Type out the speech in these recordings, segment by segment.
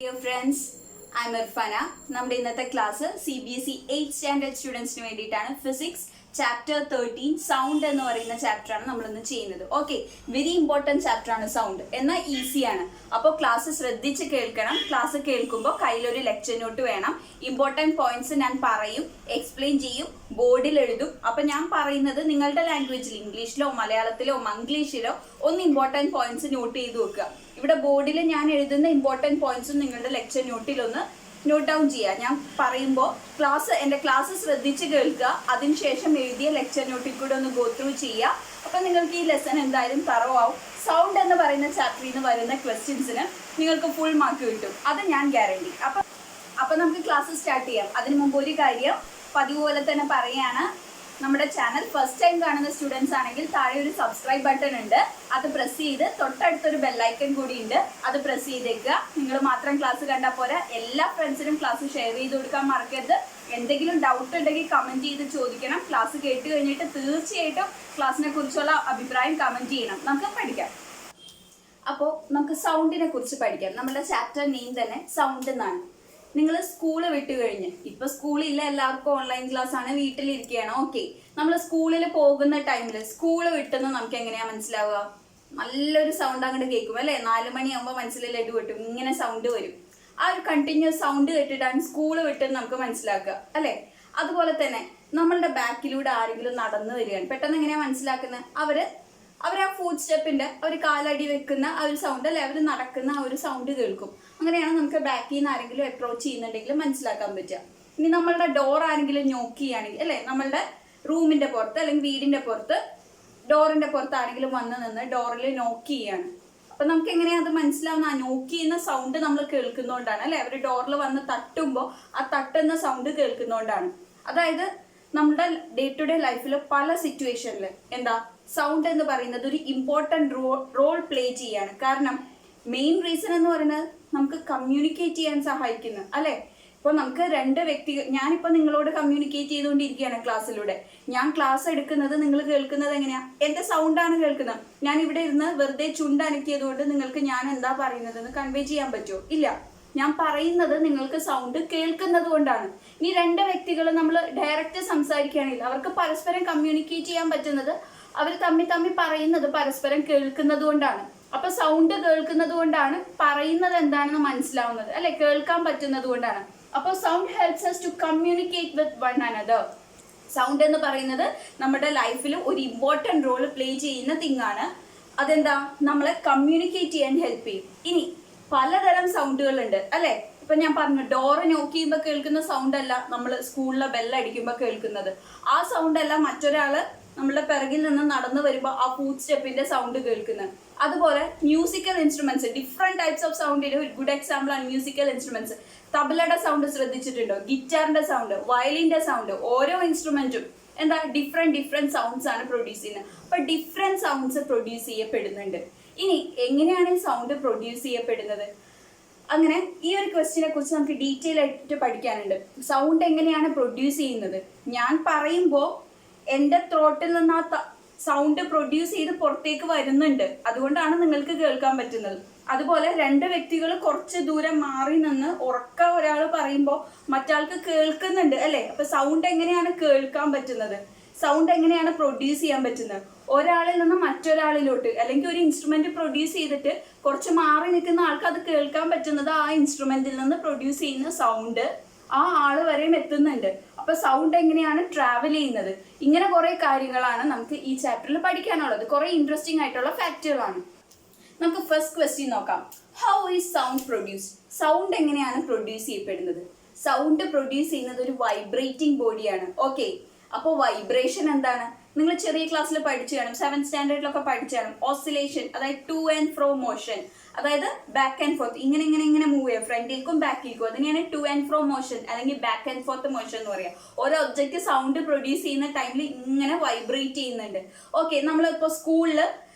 Dear friends, I'm Irfana. നമ്മുടെ ഇന്നത്തെ class CBSE 8th standard സ്റ്റുഡൻസിന് വേണ്ടിയിട്ടാണ്. ഫിസിക്സ് ചാപ്റ്റർ 13 സൗണ്ട് എന്ന് പറയുന്ന ചാപ്റ്റർ ആണ് നമ്മൾ ഇന്ന് ചെയ്യുന്നത്. ഓക്കെ, വെരി ഇമ്പോർട്ടൻറ്റ് ചാപ്റ്റർ ആണ് സൗണ്ട്. എന്നാൽ ഈസിയാണ്. അപ്പോൾ ക്ലാസ് ശ്രദ്ധിച്ച് കേൾക്കണം. ക്ലാസ് കേൾക്കുമ്പോൾ കയ്യിലൊരു ലെക്ചർ നോട്ട് വേണം. ഇമ്പോർട്ടൻറ്റ് പോയിന്റ്സ് ഞാൻ പറയും, എക്സ്പ്ലെയിൻ ചെയ്യും, ബോർഡിൽ എഴുതും. അപ്പോൾ ഞാൻ പറയുന്നത് നിങ്ങളുടെ ലാംഗ്വേജിൽ ഇംഗ്ലീഷിലോ മലയാളത്തിലോ മംഗ്ലീഷിലോ ഒന്ന് ഇമ്പോർട്ടൻറ്റ് പോയിന്റ്സ് നോട്ട് ചെയ്ത് വെക്കുക. ഇവിടെ ബോർഡിൽ ഞാൻ എഴുതുന്ന ഇമ്പോർട്ടൻറ്റ് പോയിന്റ്സും നിങ്ങളുടെ ലെക്ചർ നോട്ടിലൊന്ന് നോട്ട് ഡൗൺ ചെയ്യുക. ഞാൻ പറയുമ്പോൾ എൻ്റെ ക്ലാസ് ശ്രദ്ധിച്ച് കേൾക്കുക. അതിനുശേഷം എഴുതിയ ലെക്ചർ നോട്ടിൽ കൂടെ ഒന്ന് ഗോ ത്രൂ ചെയ്യുക. അപ്പം നിങ്ങൾക്ക് ഈ ലെസൺ എന്തായാലും തറോ ആവും. സൗണ്ട് എന്ന് പറയുന്ന ചാപ്റ്ററിൽ നിന്ന് വരുന്ന ക്വസ്റ്റ്യൻസിന് നിങ്ങൾക്ക് ഫുൾ മാർക്ക് കിട്ടും, അത് ഞാൻ ഗ്യാരണ്ടി. അപ്പം നമുക്ക് ക്ലാസ് സ്റ്റാർട്ട് ചെയ്യാം. അതിന് മുമ്പ് ഒരു കാര്യം പതിവ് പോലെ തന്നെ പറയുകയാണ്. നമ്മുടെ ചാനൽ ഫസ്റ്റ് ടൈം കാണുന്ന സ്റ്റുഡൻസ് ആണെങ്കിൽ താഴെ ഒരു സബ്സ്ക്രൈബ് ബട്ടൺ ഉണ്ട്, അത് പ്രസ് ചെയ്ത് തൊട്ടടുത്തൊരു ബെല്ലൈക്കൺ കൂടി ഉണ്ട്, അത് പ്രസ് ചെയ്തേക്കുക. നിങ്ങൾ മാത്രം ക്ലാസ് കണ്ടാൽ പോരാ, എല്ലാ ഫ്രണ്ട്സിനും ക്ലാസ് ഷെയർ ചെയ്ത് കൊടുക്കാൻ മറക്കരുത്. എന്തെങ്കിലും ഡൗട്ട് ഉണ്ടെങ്കിൽ കമൻറ്റ് ചെയ്ത് ചോദിക്കണം. ക്ലാസ് കേട്ട് കഴിഞ്ഞിട്ട് തീർച്ചയായിട്ടും ക്ലാസ്സിനെ കുറിച്ചുള്ള അഭിപ്രായം കമൻറ്റ് ചെയ്യണം. നമുക്ക് പഠിക്കാം. അപ്പോൾ നമുക്ക് സൗണ്ടിനെ കുറിച്ച് പഠിക്കാം. നമ്മുടെ ചാപ്റ്റർ നെയിം തന്നെ സൗണ്ട് എന്നാണ്. നിങ്ങൾ സ്കൂള് വിട്ട് കഴിഞ്ഞ്, ഇപ്പൊ സ്കൂളില്ല, എല്ലാവർക്കും ഓൺലൈൻ ക്ലാസ് ആണ്, വീട്ടിലിരിക്കുകയാണ്. ഓക്കെ, നമ്മൾ സ്കൂളിൽ പോകുന്ന ടൈമിൽ സ്കൂള് വിട്ടെന്ന് നമുക്ക് എങ്ങനെയാ മനസ്സിലാവുക? നല്ലൊരു സൗണ്ട് അങ്ങോട്ട് കേൾക്കും അല്ലെ? 4 മണിയാകുമ്പോൾ മനസ്സിൽ ലഡു കിട്ടും, ഇങ്ങനെ സൗണ്ട് വരും. ആ ഒരു കണ്ടിന്യൂസ് സൗണ്ട് കേട്ടിട്ടാണ് സ്കൂള് വിട്ടെന്ന് നമുക്ക് മനസ്സിലാക്കുക അല്ലെ? അതുപോലെ തന്നെ നമ്മളുടെ ബാക്കിലൂടെ ആരെങ്കിലും നടന്നു വരികയാണ്, പെട്ടെന്ന് എങ്ങനെയാ മനസ്സിലാക്കുന്നത്? അവർ ആ ഫുഡ് സ്റ്റെപ്പിന്റെ ഒരു കാലടി വെക്കുന്ന ആ ഒരു സൗണ്ട് അല്ലെ, അവർ നടക്കുന്ന ആ ഒരു സൗണ്ട് കേൾക്കും. അങ്ങനെയാണ് നമുക്ക് ബാക്കിൽ നിന്ന് ആരെങ്കിലും അപ്രോച്ച് ചെയ്യുന്നുണ്ടെങ്കിൽ മനസ്സിലാക്കാൻ പറ്റുക. ഇനി നമ്മളുടെ ഡോർ ആരെങ്കിലും നോക്ക് ചെയ്യുകയാണെങ്കിൽ അല്ലെ, നമ്മളുടെ റൂമിന്റെ പുറത്ത് അല്ലെങ്കിൽ വീടിന്റെ പുറത്ത് ഡോറിന്റെ പുറത്ത് ആരെങ്കിലും വന്ന് നിന്ന് ഡോറിൽ നോക്ക് ചെയ്യാണ്. അപ്പൊ നമുക്ക് എങ്ങനെയാ അത് മനസ്സിലാവുന്ന? ആ നോക്ക് ചെയ്യുന്ന സൗണ്ട് നമ്മൾ കേൾക്കുന്നതുകൊണ്ടാണ് അല്ലെ. അവർ ഡോറിൽ വന്ന് തട്ടുമ്പോൾ ആ തട്ടുന്ന സൗണ്ട് കേൾക്കുന്നതുകൊണ്ടാണ്. അതായത് നമ്മുടെ ഡേ ടു ഡേ ലൈഫിൽ പല സിറ്റുവേഷനിൽ എന്താ സൗണ്ട് എന്ന് പറയുന്നത് ഒരു ഇമ്പോർട്ടൻറ്റ് റോൾ പ്ലേ ചെയ്യാണ്. കാരണം മെയിൻ റീസൺ എന്ന് പറയുന്നത് നമുക്ക് കമ്മ്യൂണിക്കേറ്റ് ചെയ്യാൻ സഹായിക്കുന്നു അല്ലെ. ഇപ്പോൾ നമുക്ക് 2 വ്യക്തികൾ, ഞാനിപ്പോൾ നിങ്ങളോട് കമ്മ്യൂണിക്കേറ്റ് ചെയ്തുകൊണ്ടിരിക്കുകയാണ് ക്ലാസ്സിലൂടെ. ഞാൻ ക്ലാസ് എടുക്കുന്നത് നിങ്ങൾ കേൾക്കുന്നത് എങ്ങനെയാ? എൻ്റെ സൗണ്ടാണ് കേൾക്കുന്നത്. ഞാൻ ഇവിടെ ഇരുന്ന് വെറുതെ ചുണ്ടനക്കിയത് കൊണ്ട് നിങ്ങൾക്ക് ഞാൻ എന്താ പറയുന്നതെന്ന് കൺവേ ചെയ്യാൻ പറ്റുമോ? ഇല്ല. ഞാൻ പറയുന്നത് നിങ്ങൾക്ക് സൗണ്ട് കേൾക്കുന്നത് കൊണ്ടാണ്. ഇനി 2 വ്യക്തികൾ നമ്മൾ ഡയറക്റ്റ് സംസാരിക്കുകയാണെങ്കിൽ അവർക്ക് പരസ്പരം കമ്മ്യൂണിക്കേറ്റ് ചെയ്യാൻ പറ്റുന്നത് അവർ തമ്മിൽ പറയുന്നത് പരസ്പരം കേൾക്കുന്നത് കൊണ്ടാണ്. അപ്പൊ സൗണ്ട് കേൾക്കുന്നത് കൊണ്ടാണ് പറയുന്നത് എന്താണെന്ന് മനസ്സിലാവുന്നത് അല്ലെ, കേൾക്കാൻ പറ്റുന്നത് കൊണ്ടാണ്. അപ്പൊ sound helps us to communicate with one another. Sound എന്ന് പറയുന്നത് നമ്മുടെ ലൈഫിൽ ഒരു ഇമ്പോർട്ടൻറ്റ് റോൾ പ്ലേ ചെയ്യുന്ന തിങ്ങാണ്. അതെന്താ? നമ്മളെ കമ്മ്യൂണിക്കേറ്റ് ചെയ്യാൻ ഹെൽപ്പ് ചെയ്യും. ഇനി പലതരം സൗണ്ടുകളുണ്ട് അല്ലെ. ഇപ്പൊ ഞാൻ പറഞ്ഞു, ഡോറ് നോക്ക് ചെയ്യുമ്പോൾ കേൾക്കുന്ന സൗണ്ട് അല്ല നമ്മൾ സ്കൂളിലെ ബെല്ലടിക്കുമ്പോൾ കേൾക്കുന്നത്. ആ സൗണ്ട് അല്ല മറ്റൊരാള് നമ്മളുടെ പിറകിൽ നിന്ന് നടന്നു വരുമ്പോൾ ആ ഫുഡ് സ്റ്റെപ്പിന്റെ സൗണ്ട് കേൾക്കുന്നത്. അതുപോലെ musical instruments, different types of സൗണ്ടിന് ഒരു ഗുഡ് എക്സാമ്പിൾ ആണ് മ്യൂസിക്കൽ ഇൻസ്ട്രുമെന്റ്സ്. തബലയുടെ സൗണ്ട് ശ്രദ്ധിച്ചിട്ടുണ്ടോ? ഗിറ്റാറിന്റെ സൗണ്ട്, വയലിന്റെ സൗണ്ട്, ഓരോ ഇൻസ്ട്രുമെന്റും എന്താ ഡിഫറെന്റ് സൗണ്ട്സ് ആണ് പ്രൊഡ്യൂസ് ചെയ്യുന്നത്. അപ്പൊ ഡിഫറെന്റ് സൗണ്ട്സ് പ്രൊഡ്യൂസ് ചെയ്യപ്പെടുന്നുണ്ട്. ഇനി എങ്ങനെയാണ് ഈ സൗണ്ട് പ്രൊഡ്യൂസ് ചെയ്യപ്പെടുന്നത്? അങ്ങനെ ഈ ഒരു ക്വസ്റ്റിനെ കുറിച്ച് നമുക്ക് ഡീറ്റെയിൽ ആയിട്ട് പഠിക്കാനുണ്ട്. സൗണ്ട് എങ്ങനെയാണ് പ്രൊഡ്യൂസ് ചെയ്യുന്നത്? ഞാൻ പറയുമ്പോൾ എൻ്റെ ത്രോട്ടിൽ നിന്ന് ആ സൗണ്ട് പ്രൊഡ്യൂസ് ചെയ്ത് പുറത്തേക്ക് വരുന്നുണ്ട്, അതുകൊണ്ടാണ് നിങ്ങൾക്ക് കേൾക്കാൻ പറ്റുന്നത്. അതുപോലെ 2 വ്യക്തികൾ കുറച്ച് ദൂരം മാറി നിന്ന് ഉറക്ക ഒരാൾ പറയുമ്പോൾ മറ്റാൾക്ക് കേൾക്കുന്നുണ്ട് അല്ലെ. അപ്പൊ സൗണ്ട് എങ്ങനെയാണ് കേൾക്കാൻ പറ്റുന്നത്? സൗണ്ട് എങ്ങനെയാണ് പ്രൊഡ്യൂസ് ചെയ്യാൻ പറ്റുന്നത്? ഒരാളിൽ നിന്ന് മറ്റൊരാളിലോട്ട്, അല്ലെങ്കിൽ ഒരു ഇൻസ്ട്രുമെന്റ് പ്രൊഡ്യൂസ് ചെയ്തിട്ട് കുറച്ച് മാറി നിൽക്കുന്ന ആൾക്ക് അത് കേൾക്കാൻ പറ്റുന്നത് ആ ഇൻസ്ട്രുമെന്റിൽ നിന്ന് പ്രൊഡ്യൂസ് ചെയ്യുന്ന സൗണ്ട് ആ ആള് വരെയും എത്തുന്നുണ്ട്. അപ്പൊ സൗണ്ട് എങ്ങനെയാണ് ട്രാവൽ ചെയ്യുന്നത്? ഇങ്ങനെ കുറെ കാര്യങ്ങളാണ് നമുക്ക് ഈ ചാപ്റ്ററിൽ പഠിക്കാനുള്ളത്. കുറെ ഇൻട്രസ്റ്റിംഗ് ആയിട്ടുള്ള ഫാക്റ്റുകളാണ്. നമുക്ക് ഫസ്റ്റ് ക്വസ്റ്റ്യൻ നോക്കാം. How is sound produced? Sound എങ്ങനെയാണ് പ്രൊഡ്യൂസ് ചെയ്യപ്പെടുന്നത്? സൗണ്ട് പ്രൊഡ്യൂസ് ചെയ്യുന്നത് ഒരു വൈബ്രേറ്റിംഗ് ബോഡിയാണ്. ഓക്കെ, അപ്പോൾ വൈബ്രേഷൻ എന്താണ്? നിങ്ങൾ ചെറിയ ക്ലാസ്സിൽ പഠിച്ചു കാണും, 7th സ്റ്റാൻഡേർഡിലൊക്കെ പഠിച്ചു കാണും. ഓസിലേഷൻ, അതായത് ടു ആൻഡ് ഫ്രോ മോഷൻ, അതായത് ബാക്ക് ആൻഡ് ഫോർത്ത്, ഇങ്ങനെ മൂവ് ചെയ്യുക, ഫ്രണ്ടിൽക്കും ബാക്കിൽക്കും. അതിനെയാണ് ടു ആൻഡ് ഫ്രോ മോഷൻ അല്ലെങ്കിൽ ബാക്ക് ആൻഡ് ഫോർത്ത് മോഷൻ എന്ന് പറയാം. ഓരോ ഒബ്ജക്റ്റ് സൗണ്ട് പ്രൊഡ്യൂസ് ചെയ്യുന്ന ടൈമിൽ ഇങ്ങനെ വൈബ്രേറ്റ് ചെയ്യുന്നുണ്ട്. ഓക്കെ, നമ്മളിപ്പോൾ സ്കൂളിൽ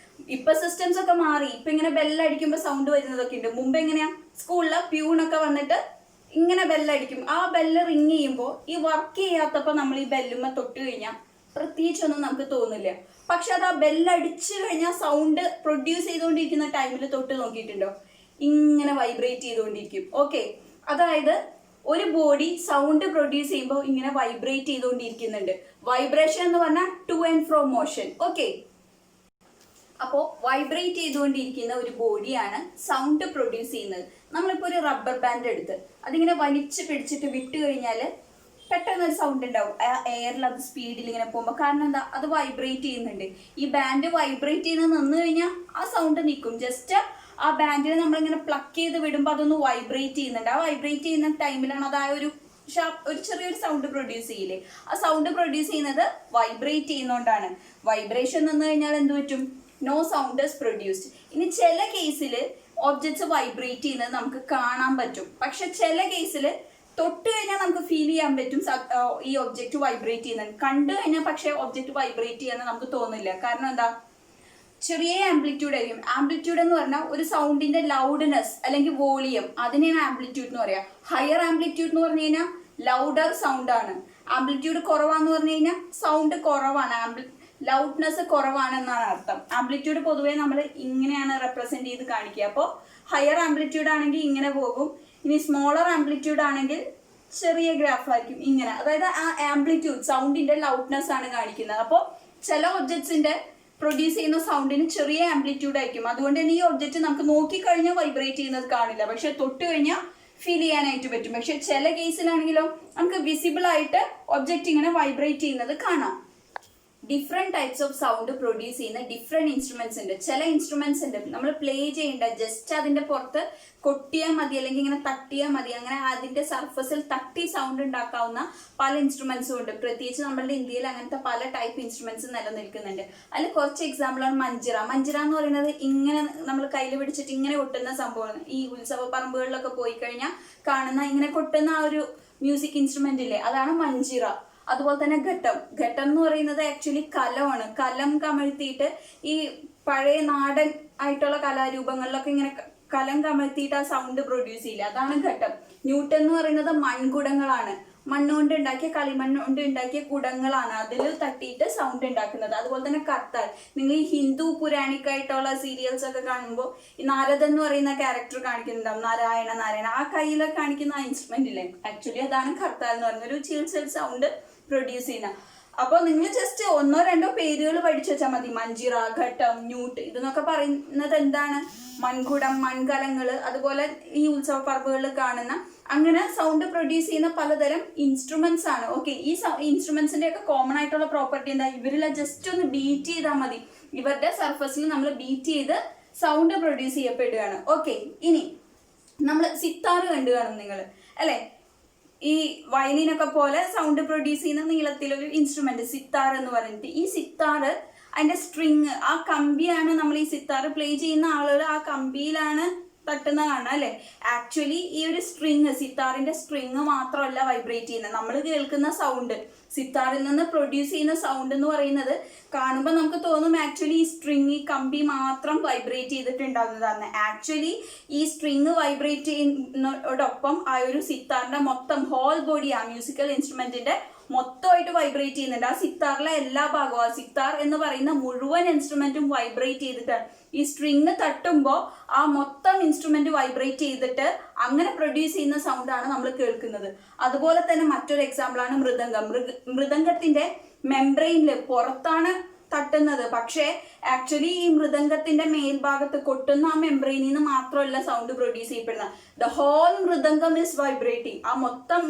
ഇപ്പൊ സിസ്റ്റംസ് ഒക്കെ മാറി, ഇപ്പൊ ഇങ്ങനെ ബെല്ലടിക്കുമ്പോൾ സൗണ്ട് വരുന്നതൊക്കെ ഉണ്ട്. മുമ്പ് എങ്ങനെയാ? സ്കൂളിലെ പ്യൂണൊക്കെ വന്നിട്ട് ഇങ്ങനെ ബെല്ലടിക്കും. ആ ബെല്ല് റിങ് ചെയ്യുമ്പോൾ ഈ വർക്ക് ചെയ്യാത്തപ്പോൾ നമ്മൾ ഈ ബെല്ലുമ്മ തൊട്ട് കഴിഞ്ഞാൽ പ്രത്യേകിച്ചൊന്നും നമുക്ക് തോന്നില്ല. പക്ഷെ അത് ആ ബെല്ലടിച്ചു കഴിഞ്ഞാൽ സൗണ്ട് പ്രൊഡ്യൂസ് ചെയ്തുകൊണ്ടിരിക്കുന്ന ടൈമിൽ തൊട്ട് നോക്കിയിട്ടുണ്ടോ? ഇങ്ങനെ വൈബ്രേറ്റ് ചെയ്തുകൊണ്ടിരിക്കും. ഓക്കെ, അതായത് ഒരു ബോഡി സൗണ്ട് പ്രൊഡ്യൂസ് ചെയ്യുമ്പോൾ ഇങ്ങനെ വൈബ്രേറ്റ് ചെയ്തുകൊണ്ടിരിക്കുന്നുണ്ട്. വൈബ്രേഷൻ എന്ന് പറഞ്ഞാൽ two and fro motion. Okay, അപ്പോൾ വൈബ്രേറ്റ് ചെയ്തുകൊണ്ടിരിക്കുന്ന ഒരു ബോഡിയാണ് സൗണ്ട് പ്രൊഡ്യൂസ് ചെയ്യുന്നത്. നമ്മളിപ്പോൾ ഒരു റബ്ബർ ബാൻഡ് എടുത്ത് അതിങ്ങനെ വലിച്ചു പിടിച്ചിട്ട് വിട്ട് കഴിഞ്ഞാൽ പെട്ടെന്ന് ഒരു സൗണ്ട് ഉണ്ടാവും. എയറിൽ അത് സ്പീഡിൽ ഇങ്ങനെ പോകുമ്പോൾ. കാരണം എന്താ, അത് വൈബ്രേറ്റ് ചെയ്യുന്നുണ്ട്. ഈ ബാൻഡ് വൈബ്രേറ്റ് ചെയ്യുന്നത് നിന്ന് കഴിഞ്ഞാൽ ആ സൗണ്ട് നിൽക്കും. ജസ്റ്റ് ആ ബാൻഡിനെ നമ്മളിങ്ങനെ പ്ലക്ക് ചെയ്ത് വിടുമ്പോൾ അതൊന്ന് വൈബ്രേറ്റ് ചെയ്യുന്നുണ്ട്. ആ വൈബ്രേറ്റ് ചെയ്യുന്ന ടൈമിലാണ് അത് ആ ഒരു ചെറിയൊരു സൗണ്ട് പ്രൊഡ്യൂസ് ചെയ്യില്ലേ, ആ സൗണ്ട് പ്രൊഡ്യൂസ് ചെയ്യുന്നത് വൈബ്രേറ്റ് ചെയ്യുന്നതുകൊണ്ടാണ്. വൈബ്രേഷൻ നിന്ന് കഴിഞ്ഞാൽ എന്ത് പറ്റും, നോ സൗണ്ട് ഇസ് പ്രൊഡ്യൂസ്ഡ്. ഇനി ചില കേസിൽ ഒബ്ജക്ട്സ് വൈബ്രേറ്റ് ചെയ്യുന്നത് നമുക്ക് കാണാൻ പറ്റും. പക്ഷെ ചില കേസിൽ തൊട്ട് കഴിഞ്ഞാൽ നമുക്ക് ഫീൽ ചെയ്യാൻ പറ്റും ഈ ഒബ്ജക്റ്റ് വൈബ്രേറ്റ് ചെയ്യുന്നത്. കണ്ടു കഴിഞ്ഞാൽ പക്ഷെ ഒബ്ജക്റ്റ് വൈബ്രേറ്റ് ചെയ്യാന്ന് നമുക്ക് തോന്നില്ല. കാരണം എന്താ, ചെറിയ ആംപ്ലിറ്റ്യൂഡ് ആയിരിക്കും. ആംപ്ലിറ്റ്യൂഡ് എന്ന് പറഞ്ഞാൽ ഒരു സൗണ്ടിന്റെ ലൗഡ്നെസ് അല്ലെങ്കിൽ വോളിയം, അതിനെയാണ് ആംപ്ലിറ്റ്യൂഡ് എന്ന് പറയാം. ഹയർ ആംപ്ലിറ്റ്യൂഡ് എന്ന് പറഞ്ഞു കഴിഞ്ഞാൽ ലൗഡർ സൗണ്ട് ആണ്. ആംപ്ലിറ്റ്യൂഡ് കുറവാന്ന് പറഞ്ഞു കഴിഞ്ഞാൽ സൗണ്ട് കുറവാണ്, ലൗഡ്നെസ് കുറവാണെന്നാണ് അർത്ഥം. ആംപ്ലിറ്റ്യൂഡ് പൊതുവെ നമ്മൾ ഇങ്ങനെയാണ് റെപ്രസെന്റ് ചെയ്ത് കാണിക്കുക. അപ്പോൾ ഹയർ ആംപ്ലിറ്റ്യൂഡ് ആണെങ്കിൽ ഇങ്ങനെ പോകും. ഇനി സ്മോളർ ആംപ്ലിറ്റ്യൂഡ് ആണെങ്കിൽ ചെറിയ ഗ്രാഫ് ആയിരിക്കും ഇങ്ങനെ. അതായത് ആ ആംപ്ലിറ്റ്യൂഡ് സൗണ്ടിന്റെ ലൗഡ്നെസ് ആണ് കാണിക്കുന്നത്. അപ്പോൾ ചില ഒബ്ജക്ട്സിന്റെ പ്രൊഡ്യൂസ് ചെയ്യുന്ന സൗണ്ടിന് ചെറിയ ആംപ്ലിറ്റ്യൂഡ് ആയിരിക്കും. അതുകൊണ്ട് തന്നെ ഈ ഒബ്ജക്റ്റ് നമുക്ക് നോക്കിക്കഴിഞ്ഞാൽ വൈബ്രേറ്റ് ചെയ്യുന്നത് കാണില്ല, പക്ഷെ തൊട്ട് കഴിഞ്ഞാൽ ഫീൽ ചെയ്യാനായിട്ട് പറ്റും. പക്ഷെ ചില കേസിലാണെങ്കിലോ നമുക്ക് വിസിബിൾ ആയിട്ട് ഒബ്ജക്റ്റ് ഇങ്ങനെ വൈബ്രേറ്റ് ചെയ്യുന്നത് കാണാം. Different types of sound produce ചെയ്യുന്ന ഡിഫറെന്റ് ഇൻസ്ട്രുമെന്റ്സ് ഉണ്ട്. ചില ഇൻസ്ട്രുമെന്റ്സ് ഉണ്ട് നമ്മൾ പ്ലേ ചെയ്യേണ്ട, ജസ്റ്റ് അതിന്റെ പുറത്ത് കൊട്ടിയാൽ മതി അല്ലെങ്കിൽ ഇങ്ങനെ തട്ടിയാൽ മതി, അങ്ങനെ അതിന്റെ സർഫസിൽ തട്ടി സൗണ്ട് ഉണ്ടാക്കാവുന്ന പല ഇൻസ്ട്രുമെന്റ്സും ഉണ്ട്. പ്രത്യേകിച്ച് നമ്മുടെ ഇന്ത്യയിൽ അങ്ങനത്തെ പല ടൈപ്പ് ഇൻസ്ട്രുമെന്റ്സ് നിലനിൽക്കുന്നുണ്ട്. അതിൽ കുറച്ച് എക്സാമ്പിളാണ് മഞ്ചിറ. മഞ്ചിറ എന്ന് പറയുന്നത് ഇങ്ങനെ നമ്മൾ കയ്യിൽ പിടിച്ചിട്ട് ഇങ്ങനെ കൊട്ടുന്ന സംഭവമാണ്. ഈ ഉത്സവ പറമ്പുകളിലൊക്കെ പോയി കഴിഞ്ഞാൽ കാണുന്ന ഇങ്ങനെ കൊട്ടുന്ന ആ ഒരു മ്യൂസിക് ഇൻസ്ട്രുമെന്റ് ഇല്ലേ, അതാണ് മഞ്ചിറ. അതുപോലെ തന്നെ ഘട്ടം. ഘട്ടം എന്ന് പറയുന്നത് ആക്ച്വലി കലമാണ്. കലം കമഴ്ത്തിയിട്ട് ഈ പഴയ നാടൻ ആയിട്ടുള്ള കലാരൂപങ്ങളിലൊക്കെ ഇങ്ങനെ കലം കമഴ്ത്തിയിട്ട് ആ സൗണ്ട് പ്രൊഡ്യൂസ് ചെയ്യില്ല, അതാണ് ഘട്ടം. ന്യൂട്ടൻ എന്ന് പറയുന്നത് മൺകുടങ്ങളാണ്. മണ്ണുകൊണ്ട് ഉണ്ടാക്കിയ കളിമണ്ണ് കൊണ്ട് ഉണ്ടാക്കിയ കുടങ്ങളാണ് അതിൽ തട്ടിയിട്ട് സൗണ്ട് ഉണ്ടാക്കുന്നത്. അതുപോലെ തന്നെ കർത്താൽ. നിങ്ങൾ ഈ ഹിന്ദു പുരാണിക്കായിട്ടുള്ള സീരിയൽസ് ഒക്കെ കാണുമ്പോൾ ഈ നാരദൻ എന്ന് പറയുന്ന ക്യാരക്ടർ കാണിക്കുന്നുണ്ടാവും, നാരായണ. ആ കയ്യിലൊക്കെ കാണിക്കുന്ന ആ ഇൻസ്ട്രുമെന്റ് ഇല്ലേ, ആക്ച്വലി അതാണ് കർത്താൽ എന്ന് പറയുന്നത്, ഒരു ചിൽസൽ സൗണ്ട് പ്രൊഡ്യൂസ് ചെയ്യുന്ന. അപ്പോൾ നിങ്ങൾ ജസ്റ്റ് ഒന്നോ രണ്ടോ പേരുകൾ പഠിച്ചു വെച്ചാൽ മതി. മഞ്ചിറ, ഘട്ടം, ന്യൂട്ട്, ഇതെന്നൊക്കെ പറയുന്നത് എന്താണ്, മൺകുടം, മൺകലങ്ങള്, അതുപോലെ ഈ ഉത്സവ പറമ്പുകളിൽ കാണുന്ന അങ്ങനെ സൗണ്ട് പ്രൊഡ്യൂസ് ചെയ്യുന്ന പലതരം ഇൻസ്ട്രുമെന്റ്സ് ആണ്. ഓക്കെ, ഈ ഇൻസ്ട്രുമെന്റ്സിന്റെ ഒക്കെ കോമൺ ആയിട്ടുള്ള പ്രോപ്പർട്ടി എന്താ, ഇവരെല്ലാം ജസ്റ്റ് ഒന്ന് ബീറ്റ് ചെയ്താൽ മതി. ഇവരുടെ സർഫസിൽ നമ്മൾ ബീറ്റ് ചെയ്ത് സൗണ്ട് പ്രൊഡ്യൂസ് ചെയ്യപ്പെടുകയാണ്. ഓക്കെ, ഇനി നമ്മൾ സിത്താർ കണ്ടു കാണും നിങ്ങൾ അല്ലെ, ഈ വയലിനൊക്കെ പോലെ സൗണ്ട് പ്രൊഡ്യൂസ് ചെയ്യുന്ന നീളത്തിലൊരു ഇൻസ്ട്രുമെന്റ് സിത്താർ എന്ന് പറഞ്ഞിട്ട്. ഈ സിത്താർ അതിന്റെ സ്ട്രിങ്, ആ കമ്പിയാണ് നമ്മൾ ഈ സിത്താർ പ്ലേ ചെയ്യുന്ന ആളുകൾ ആ കമ്പിയിലാണ് തട്ടുന്ന കാണാം അല്ലെ. ആക്ച്വലി ഈ ഒരു സ്ട്രിങ്, സിത്താറിന്റെ സ്ട്രിങ് മാത്രമല്ല വൈബ്രേറ്റ് ചെയ്യുന്നത്. നമ്മൾ കേൾക്കുന്ന സൗണ്ട്, സിത്താറിൽ നിന്ന് പ്രൊഡ്യൂസ് ചെയ്യുന്ന സൗണ്ട് എന്ന് പറയുന്നത് കാണുമ്പോൾ നമുക്ക് തോന്നും ആക്ച്വലി ഈ സ്ട്രിങ്, ഈ കമ്പി മാത്രം വൈബ്രേറ്റ് ചെയ്തിട്ടുണ്ടാകുന്നതാണ്. ആക്ച്വലി ഈ സ്ട്രിങ് വൈബ്രേറ്റ് ചെയ്യുന്നതോടൊപ്പം ആ ഒരു സിത്താറിന്റെ മൊത്തം ഹോൾ ബോഡി, ആ മ്യൂസിക്കൽ ഇൻസ്ട്രുമെന്റിന്റെ മൊത്തമായിട്ട് വൈബ്രേറ്റ് ചെയ്യുന്നുണ്ട്. ആ സിത്താറിലെ എല്ലാ ഭാഗവും, ആ സിത്താർ എന്ന് പറയുന്ന മുഴുവൻ ഇൻസ്ട്രുമെന്റും വൈബ്രേറ്റ് ചെയ്തിട്ടാണ്. ഈ സ്ട്രിങ് തട്ടുമ്പോൾ ആ മൊത്തം ഇൻസ്ട്രുമെന്റ് വൈബ്രേറ്റ് ചെയ്തിട്ട് അങ്ങനെ പ്രൊഡ്യൂസ് ചെയ്യുന്ന സൗണ്ടാണ് നമ്മൾ കേൾക്കുന്നത്. അതുപോലെ തന്നെ മറ്റൊരു എക്സാമ്പിൾ ആണ് മൃദംഗം. മൃദംഗത്തിന്റെ മെംബ്രെയിനില് പുറത്താണ് തട്ടുന്നത്, പക്ഷേ ആക്ച്വലി ഈ മൃദംഗത്തിന്റെ മേൽഭാഗത്ത് കൊട്ടുന്ന ആ മെംബ്രെയിനിൽ നിന്ന് മാത്രമല്ല സൗണ്ട് പ്രൊഡ്യൂസ് ചെയ്യപ്പെടുന്നത്. The whole mridangam is vibrating. ആ മൊത്തം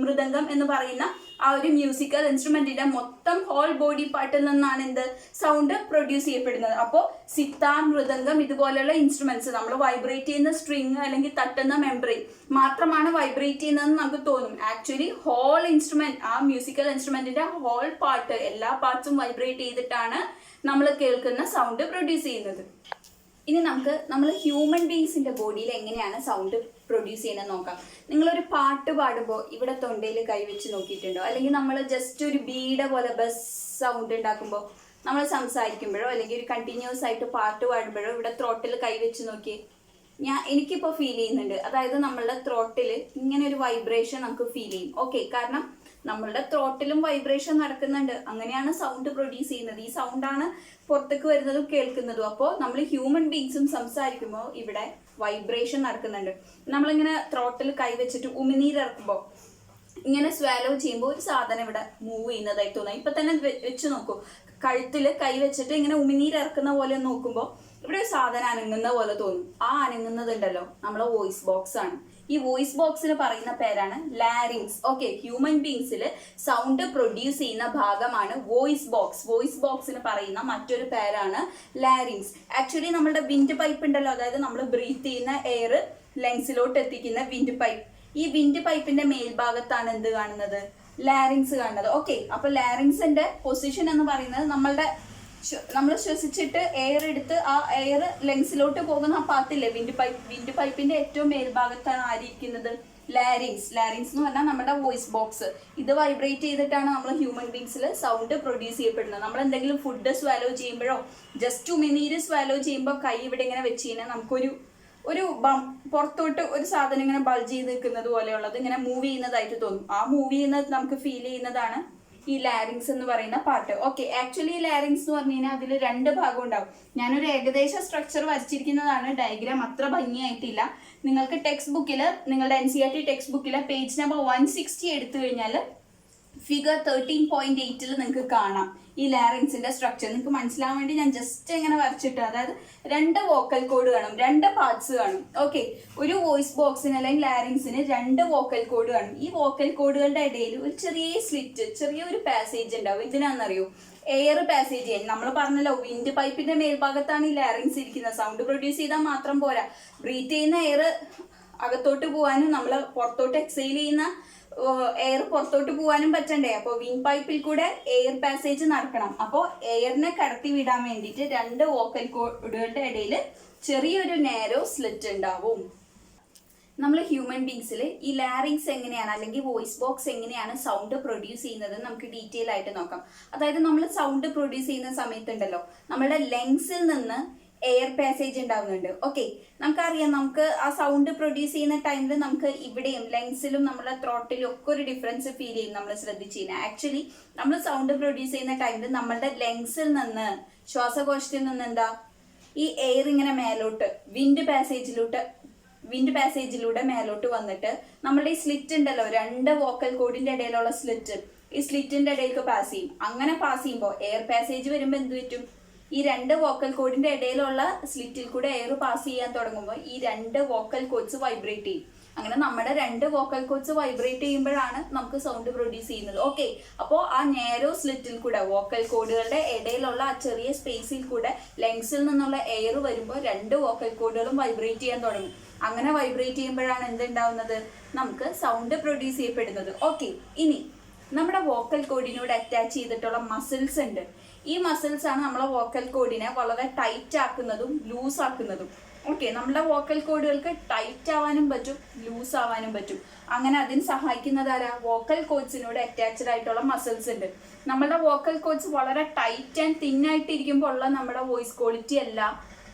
മൃദംഗം എന്ന് പറയുന്ന ആ ഒരു മ്യൂസിക്കൽ ഇൻസ്ട്രുമെന്റിന്റെ മൊത്തം ഹോൾ ബോഡി പാർട്ടിൽ നിന്നാണ് എന്ത് സൗണ്ട് പ്രൊഡ്യൂസ് ചെയ്യപ്പെടുന്നത്. അപ്പോൾ സിത്താർ, മൃദംഗം ഇതുപോലെയുള്ള ഇൻസ്ട്രുമെന്റ്സ് നമ്മൾ വൈബ്രേറ്റ് ചെയ്യുന്ന സ്ട്രിങ് അല്ലെങ്കിൽ തട്ടുന്ന മെംബ്രെയിൻ മാത്രമാണ് വൈബ്രേറ്റ് ചെയ്യുന്നതെന്ന് നമുക്ക് തോന്നും. ആക്ച്വലി ഹോൾ ഇൻസ്ട്രുമെന്റ്, ആ മ്യൂസിക്കൽ ഇൻസ്ട്രുമെന്റിന്റെ ഹോൾ പാർട്ട്, എല്ലാ പാർട്സും വൈബ്രേറ്റ് ചെയ്തിട്ടാണ് നമ്മൾ കേൾക്കുന്ന സൗണ്ട് പ്രൊഡ്യൂസ് ചെയ്യുന്നത്. ഇനി നമ്മൾ ഹ്യൂമൻ ബീങ്സിന്റെ ബോഡിയിൽ എങ്ങനെയാണ് സൗണ്ട് പ്രൊഡ്യൂസ് ചെയ്യുന്നത് നോക്കാം. നിങ്ങളൊരു പാട്ട് പാടുമ്പോൾ ഇവിടെ തൊണ്ടയിൽ കൈവച്ച് നോക്കിയിട്ടുണ്ടോ? അല്ലെങ്കിൽ നമ്മൾ ജസ്റ്റ് ഒരു ബീഡ പോലെ ബസ് സൗണ്ട് ഉണ്ടാക്കുമ്പോൾ, നമ്മൾ സംസാരിക്കുമ്പോഴോ അല്ലെങ്കിൽ ഒരു കണ്ടിന്യൂസ് ആയിട്ട് പാട്ട് പാടുമ്പോഴോ ഇവിടെ ത്രോട്ടിൽ കൈവച്ച് നോക്കി. എനിക്കിപ്പോൾ ഫീൽ ചെയ്യുന്നുണ്ട്, അതായത് നമ്മളുടെ ത്രോട്ടിൽ ഇങ്ങനെ ഒരു വൈബ്രേഷൻ നമുക്ക് ഫീൽ ചെയ്യും. ഓക്കെ, കാരണം നമ്മളുടെ ത്രോട്ടിലും വൈബ്രേഷൻ നടക്കുന്നുണ്ട്, അങ്ങനെയാണ് സൗണ്ട് പ്രൊഡ്യൂസ് ചെയ്യുന്നത്. ഈ സൗണ്ടാണ് പുറത്തേക്ക് വരുന്നതും കേൾക്കുന്നതും. അപ്പോൾ നമ്മൾ ഹ്യൂമൻ ബീങ്സും സംസാരിക്കുമ്പോൾ ഇവിടെ വൈബ്രേഷൻ നടക്കുന്നുണ്ട്. നമ്മളിങ്ങനെ ത്രോട്ടിൽ കൈവച്ചിട്ട് ഉമിനീരിറക്കുമ്പോൾ ഇങ്ങനെ സ്വാലോ ചെയ്യുമ്പോൾ ഒരു സാധനം ഇവിടെ മൂവ് ചെയ്യുന്നതായി തോന്നാം. ഇപ്പൊ തന്നെ വെച്ച് നോക്കൂ, കഴുത്തിൽ കൈ വെച്ചിട്ട് ഇങ്ങനെ ഉമിനീരിറക്കുന്ന പോലെ നോക്കുമ്പോൾ ഇവിടെ ഒരു സാധനം അനങ്ങുന്ന പോലെ തോന്നും. ആ അനങ്ങുന്നതുണ്ടല്ലോ നമ്മളെ വോയിസ് ബോക്സ് ആണ്. ഈ വോയിസ് ബോക്സിന് പറയുന്ന പേരാണ് ലാരിങ്സ്. ഓക്കെ, ഹ്യൂമൻ ബീങ്സിൽ സൗണ്ട് പ്രൊഡ്യൂസ് ചെയ്യുന്ന ഭാഗമാണ് വോയിസ് ബോക്സ്. വോയിസ് ബോക്സിന് പറയുന്ന മറ്റൊരു പേരാണ് ലാരിങ്സ്. ആക്ച്വലി നമ്മുടെ വിൻഡ് പൈപ്പ് ഉണ്ടല്ലോ, അതായത് നമ്മൾ ബ്രീത്ത് ചെയ്യുന്ന എയർ ലങ്സിലോട്ട് എത്തിക്കുന്ന വിൻഡ് പൈപ്പ്, ഈ വിൻഡ് പൈപ്പിന്റെ മേൽഭാഗത്താണ് എന്ത് കാണുന്നത്? ലാരിങ്സ് കാണുന്നത്. ഓക്കെ, അപ്പൊ ലാരിങ്സിന്റെ പൊസിഷൻ എന്ന് പറയുന്നത് നമ്മൾ ശ്വസിച്ചിട്ട് എയർ എടുത്ത് ആ എയർ ലങ്സിലോട്ട് പോകുന്ന ആ പാത്തില്ലേ വിൻഡ് പൈപ്പ്, വിൻഡ് പൈപ്പിന്റെ ഏറ്റവും മേൽഭാഗത്താണ് ആയിരിക്കുന്നത് ലാരിങ്സ്. ലാരിങ്സ് എന്ന് പറഞ്ഞാൽ നമ്മുടെ വോയിസ് ബോക്സ്. ഇത് വൈബ്രേറ്റ് ചെയ്തിട്ടാണ് നമ്മൾ ഹ്യൂമൻ ബീങ്സിൽ സൗണ്ട് പ്രൊഡ്യൂസ് ചെയ്യപ്പെടുന്നത്. നമ്മൾ എന്തെങ്കിലും ഫുഡ് സ്വാലോ ചെയ്യുമ്പോഴോ ജസ്റ്റ് ഉമിനീര് സ്വാലോ ചെയ്യുമ്പോൾ കൈ ഇവിടെ ഇങ്ങനെ വെച്ച് കഴിഞ്ഞാൽ നമുക്കൊരു പുറത്തോട്ട് ഒരു സാധനം ഇങ്ങനെ ബൾജ് ചെയ്ത് നിൽക്കുന്നത് പോലെയുള്ളത് ഇങ്ങനെ മൂവ് ചെയ്യുന്നതായിട്ട് തോന്നും. ആ മൂവ് ചെയ്യുന്നത് നമുക്ക് ഫീൽ ചെയ്യുന്നതാണ് ഈ ലാരിങ്സ് എന്ന് പറയുന്ന പാർട്ട്. ഓക്കെ, ആക്ച്വലി ഈ ലാരിങ്സ് എന്ന് പറഞ്ഞു കഴിഞ്ഞാൽ അതിൽ 2 ഭാഗം ഉണ്ടാവും. ഞാനൊരു ഏകദേശ സ്ട്രക്ചർ വരച്ചിരിക്കുന്നതാണ്, ഡയഗ്രാം അത്ര ഭംഗിയായിട്ടില്ല. നിങ്ങൾക്ക് ടെക്സ്റ്റ് ബുക്കിൽ, നിങ്ങളുടെ NCERT ടെക്സ്റ്റ് ബുക്കിൽ പേജ് നമ്പർ 160 എടുത്തു കഴിഞ്ഞാൽ ഫിഗർ 13.8 നിങ്ങൾക്ക് കാണാം ഈ ലാരിങ്സിന്റെ സ്ട്രക്ചർ. നിങ്ങൾക്ക് മനസ്സിലാവാൻ വേണ്ടി ഞാൻ ജസ്റ്റ് ഇങ്ങനെ വരച്ചിട്ട്, അതായത് 2 വോക്കൽ കോഡ് കാണും, 2 പാർട്സ് കാണും. ഓക്കെ, ഒരു വോയിസ് ബോക്സിന് അല്ലെങ്കിൽ ലാരിങ്സിന് 2 വോക്കൽ കോഡ് കാണും. ഈ വോക്കൽ കോഡുകളുടെ ഇടയിൽ ഒരു ചെറിയ സ്ലിറ്റ്, ചെറിയൊരു പാസേജ് ഉണ്ടാവും. എന്തിനാണെന്നറിയോ? എയർ പാസേജ് ചെയ്യാൻ. നമ്മൾ പറഞ്ഞല്ലോ വിൻഡ് പൈപ്പിന്റെ മേൽഭാഗത്താണ് ഈ ലാരിങ്സ് ഇരിക്കുന്നത്. സൗണ്ട് പ്രൊഡ്യൂസ് ചെയ്താൽ മാത്രം പോരാ, ബ്രീത്ത് ചെയ്യുന്ന എയർ അകത്തോട്ട് പോകാനും നമ്മൾ പുറത്തോട്ട് എക്സെയിൽ ചെയ്യുന്ന എയർ പുറത്തോട്ട് പോകാനും പറ്റണ്ടേ? അപ്പോൾ വിൻഡ് പൈപ്പിൽ കൂടെ എയർ പാസേജ് നടക്കണം. അപ്പോൾ എയറിനെ കടത്തി വിടാൻ വേണ്ടിയിട്ട് 2 വോക്കൽ കോഡുകളുടെ ഇടയിൽ ചെറിയൊരു നാരോ സ്ലിറ്റ് ഉണ്ടാവും. നമ്മൾ ഹ്യൂമൻ ബീങ്സിൽ ഈ ലാരിങ്സ് എങ്ങനെയാണ് അല്ലെങ്കിൽ വോയിസ് ബോക്സ് എങ്ങനെയാണ് സൗണ്ട് പ്രൊഡ്യൂസ് ചെയ്യുന്നത് നമുക്ക് ഡീറ്റെയിൽ ആയിട്ട് നോക്കാം. അതായത് നമ്മൾ സൗണ്ട് പ്രൊഡ്യൂസ് ചെയ്യുന്ന സമയത്തുണ്ടല്ലോ, നമ്മുടെ ലങ്സിൽ നിന്ന് എയർ പാസേജ് ഉണ്ടാവുന്നുണ്ട്. ഓക്കെ, നമുക്കറിയാം, നമുക്ക് ആ സൗണ്ട് പ്രൊഡ്യൂസ് ചെയ്യുന്ന ടൈമിൽ നമുക്ക് ഇവിടെയും ലങ്സിലും നമ്മുടെ ത്രോട്ടിലും ഒക്കെ ഒരു ഡിഫറൻസ് ഫീൽ ചെയ്യും നമ്മൾ ശ്രദ്ധിച്ചു കഴിഞ്ഞാൽ. ആക്ച്വലി നമ്മൾ സൗണ്ട് പ്രൊഡ്യൂസ് ചെയ്യുന്ന ടൈമിൽ നമ്മുടെ ലങ്സിൽ നിന്ന്, ശ്വാസകോശത്തിൽ നിന്ന് എന്താ ഈ എയർ ഇങ്ങനെ മേലോട്ട് വിൻഡ് പാസേജിലൂടെ മേലോട്ട് വന്നിട്ട് നമ്മുടെ ഈ സ്ലിറ്റ് ഉണ്ടല്ലോ, 2 വോക്കൽ കോഡിന്റെ ഇടയിലുള്ള സ്ലിറ്റ്, ഈ സ്ലിറ്റിന്റെ ഇടയിലേക്ക് പാസ് ചെയ്യും. അങ്ങനെ പാസ് ചെയ്യുമ്പോൾ എയർ പാസേജ് വരുമ്പോൾ എന്ത് പറ്റും? ഈ 2 വോക്കൽ കോഡിന്റെ ഇടയിലുള്ള സ്ലിറ്റിൽ കൂടെ എയർ പാസ് ചെയ്യാൻ തുടങ്ങുമ്പോൾ ഈ 2 വോക്കൽ കോഡ്സ് വൈബ്രേറ്റ് ചെയ്യും. അങ്ങനെ നമ്മുടെ 2 വോക്കൽ കോഡ്സ് വൈബ്രേറ്റ് ചെയ്യുമ്പോഴാണ് നമുക്ക് സൗണ്ട് പ്രൊഡ്യൂസ് ചെയ്യുന്നത്. ഓക്കെ, അപ്പോൾ ആ നാരോ സ്ലിറ്റിൽ കൂടെ വോക്കൽ കോഡുകളുടെ ഇടയിലുള്ള ആ ചെറിയ സ്പേസിൽ കൂടെ ലങ്സിൽ നിന്നുള്ള എയർ വരുമ്പോൾ 2 വോക്കൽ കോഡുകളും വൈബ്രേറ്റ് ചെയ്യാൻ തുടങ്ങും. അങ്ങനെ വൈബ്രേറ്റ് ചെയ്യുമ്പോഴാണ് എന്തുണ്ടാവുന്നത്? നമുക്ക് സൗണ്ട് പ്രൊഡ്യൂസ് ചെയ്യപ്പെടുന്നത്. ഓക്കെ, ഇനി നമ്മുടെ വോക്കൽ കോഡിനോട് അറ്റാച്ച് ചെയ്തിട്ടുള്ള മസിൽസ് ഉണ്ട്. ഈ മസിൽസ് ആണ് നമ്മളെ വോക്കൽ കോഡിനെ വളരെ ടൈറ്റ് ആക്കുന്നതും ലൂസ് ആക്കുന്നതും. ഓക്കെ, നമ്മുടെ വോക്കൽ കോഡുകൾക്ക് ടൈറ്റ് ആവാനും പറ്റും, ലൂസ് ആവാനും പറ്റും. അങ്ങനെ അതിന് സഹായിക്കുന്നത് ആരാ? വോക്കൽ കോഡ്സിനോട് അറ്റാച്ച്ഡ് ആയിട്ടുള്ള മസിൽസ് ഉണ്ട്. നമ്മുടെ വോക്കൽ കോഡ്സ് വളരെ ടൈറ്റ് ആൻഡ് തിൻ ആയിട്ട് ഇരിക്കുമ്പോൾ ഉള്ള നമ്മുടെ വോയിസ് ക്വാളിറ്റി അല്ല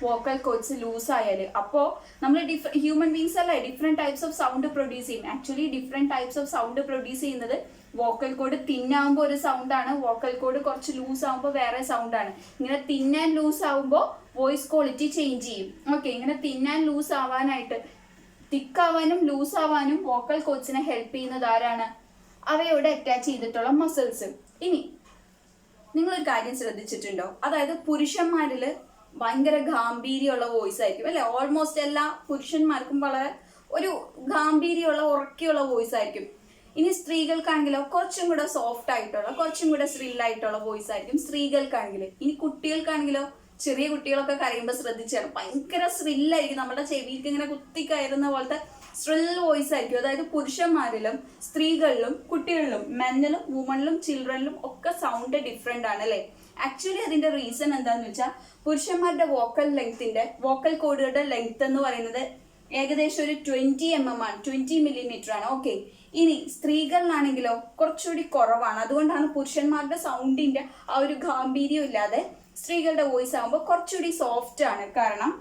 വോക്കൽ കോഡ്സ് ലൂസ് ആയാല്. അപ്പോൾ നമ്മൾ ഹ്യൂമൻ ബീങ്സ് അല്ലേ different types of sound produce ചെയ്യും. Actually different types of sound produce ചെയ്യുന്നത് വോക്കൽ കോഡ് തിന്നാകുമ്പോൾ ഒരു സൗണ്ടാണ്, വോക്കൽ കോഡ് കുറച്ച് ലൂസ് ആകുമ്പോൾ വേറെ സൗണ്ടാണ്. ഇങ്ങനെ തിൻ ആൻഡ് ലൂസ് ആകുമ്പോൾ വോയിസ് ക്വാളിറ്റി ചേഞ്ച് ചെയ്യും. ഓക്കെ, ഇങ്ങനെ തിൻ ആൻഡ് ലൂസ് ആവാനായിട്ട്, തിക്കാവാനും ലൂസ് ആവാനും വോക്കൽ കോഡ്സിനെ ഹെൽപ്പ് ചെയ്യുന്നത് ആരാണ്? അവയോട് അറ്റാച്ച് ചെയ്തിട്ടുള്ള മസിൽസ്. ഇനി നിങ്ങളൊരു കാര്യം ശ്രദ്ധിച്ചിട്ടുണ്ടോ? അതായത് പുരുഷന്മാരിൽ ഭയങ്കര ഗാംഭീര്യമുള്ള വോയിസ് ആയിരിക്കും അല്ലെ? ഓൾമോസ്റ്റ് എല്ലാ പുരുഷന്മാർക്കും വളരെ ഒരു ഗാംഭീര്യമുള്ള ഉറക്കിയുള്ള വോയിസ് ആയിരിക്കും. ഇനി സ്ത്രീകൾക്കാണെങ്കിലോ കുറച്ചും കൂടെ സോഫ്റ്റ് ആയിട്ടുള്ള, കുറച്ചും കൂടെ സ്ത്രീലായിട്ടുള്ള വോയിസ് ആയിരിക്കും സ്ത്രീകൾക്കാണെങ്കിൽ. ഇനി കുട്ടികൾക്കാണെങ്കിലോ, ചെറിയ കുട്ടികളൊക്കെ കരയുമ്പോൾ ശ്രദ്ധിച്ചാണ് ഭയങ്കര സ്രില്ലായിരിക്കും, നമ്മുടെ ചെവിക്ക് ഇങ്ങനെ കുത്തിക്കയറുന്ന പോലത്തെ സ്ട്രിൽ വോയിസ് ആയിരിക്കും. അതായത് പുരുഷന്മാരിലും സ്ത്രീകളിലും കുട്ടികളിലും, മെന്നിലും വുമണിലും ചിൽഡ്രനിലും ഒക്കെ സൗണ്ട് ഡിഫറെന്റ് ആണ് അല്ലെ? ആക്ച്വലി അതിന്റെ റീസൺ എന്താന്ന് വെച്ചാൽ കുറച്ചന്മാരുടെ വോക്കൽ കോഡുകളുടെ ലെങ്ത് എന്ന് പറയുന്നത് ഏകദേശം ഒരു 20 mm ആണ്, 20 millimeter ആണ്. ഓക്കെ, ഇനി സ്ത്രീകളിലാണെങ്കിലോ കുറച്ചുകൂടി കുറവാണ്. അതുകൊണ്ടാണ് പുരുഷന്മാരുടെ സൗണ്ടിന്റെ ആ ഒരു ഗാംഭീര്യം ഇല്ലാതെ സ്ത്രീകളുടെ വോയിസ് ആകുമ്പോൾ കുറച്ചുകൂടി സോഫ്റ്റ് ആണ്. കാരണം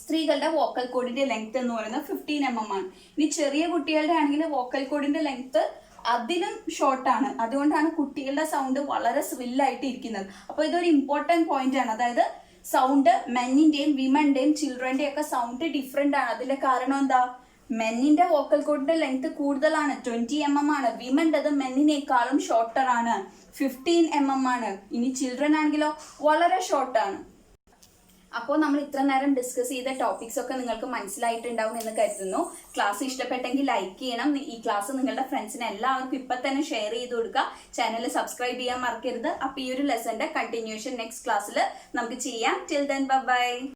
സ്ത്രീകളുടെ വോക്കൽ കോഡിന്റെ ലെങ്ത് എന്ന് പറയുന്നത് 15 mm ആണ്. ഇനി ചെറിയ കുട്ടികളുടെ ആണെങ്കിൽ വോക്കൽ കോഡിന്റെ ലെങ്ത് അതിലും ഷോർട്ടാണ്. അതുകൊണ്ടാണ് കുട്ടികളുടെ സൗണ്ട് വളരെ സ്വില്ലായിട്ട് ഇരിക്കുന്നത്. അപ്പോൾ ഇതൊരു ഇമ്പോർട്ടൻറ്റ് പോയിന്റ് ആണ്. അതായത് സൗണ്ട് മെന്നിന്റെയും വിമന്റെയും ചിൽഡ്രന്റെയും ഒക്കെ സൗണ്ട് ഡിഫറെന്റ് ആണ്. അതിന്റെ കാരണം എന്താ? മെന്നിന്റെ വോക്കൽ കോഡിന്റെ ലെങ്ത് കൂടുതലാണ്, 20 mm ആണ്. വിമന്റേത് മെന്നിനേക്കാളും ഷോർട്ടർ ആണ്, 15 mm ആണ്. ഇനി ചിൽഡ്രൻ ആണെങ്കിലോ വളരെ ഷോർട്ടാണ്. അപ്പോൾ നമ്മൾ ഇത്ര നേരം ഡിസ്കസ് ചെയ്ത ടോപ്പിക്സ് ഒക്കെ നിങ്ങൾക്ക് മനസ്സിലായിട്ടുണ്ടാവും എന്ന് കരുതുന്നു. ക്ലാസ് ഇഷ്ടപ്പെട്ടെങ്കിൽ ലൈക്ക് ചെയ്യണം. ഈ ക്ലാസ് നിങ്ങളുടെ ഫ്രണ്ട്സിന് എല്ലാവർക്കും ഇപ്പം തന്നെ ഷെയർ ചെയ്ത് കൊടുക്കുക. ചാനൽ സബ്സ്ക്രൈബ് ചെയ്യാൻ മറക്കരുത്. അപ്പോൾ ഈ ഒരു ലെസന്റെ കണ്ടിന്യൂഷൻ നെക്സ്റ്റ് ക്ലാസ്സിൽ നമുക്ക് ചെയ്യാം. Till then bye.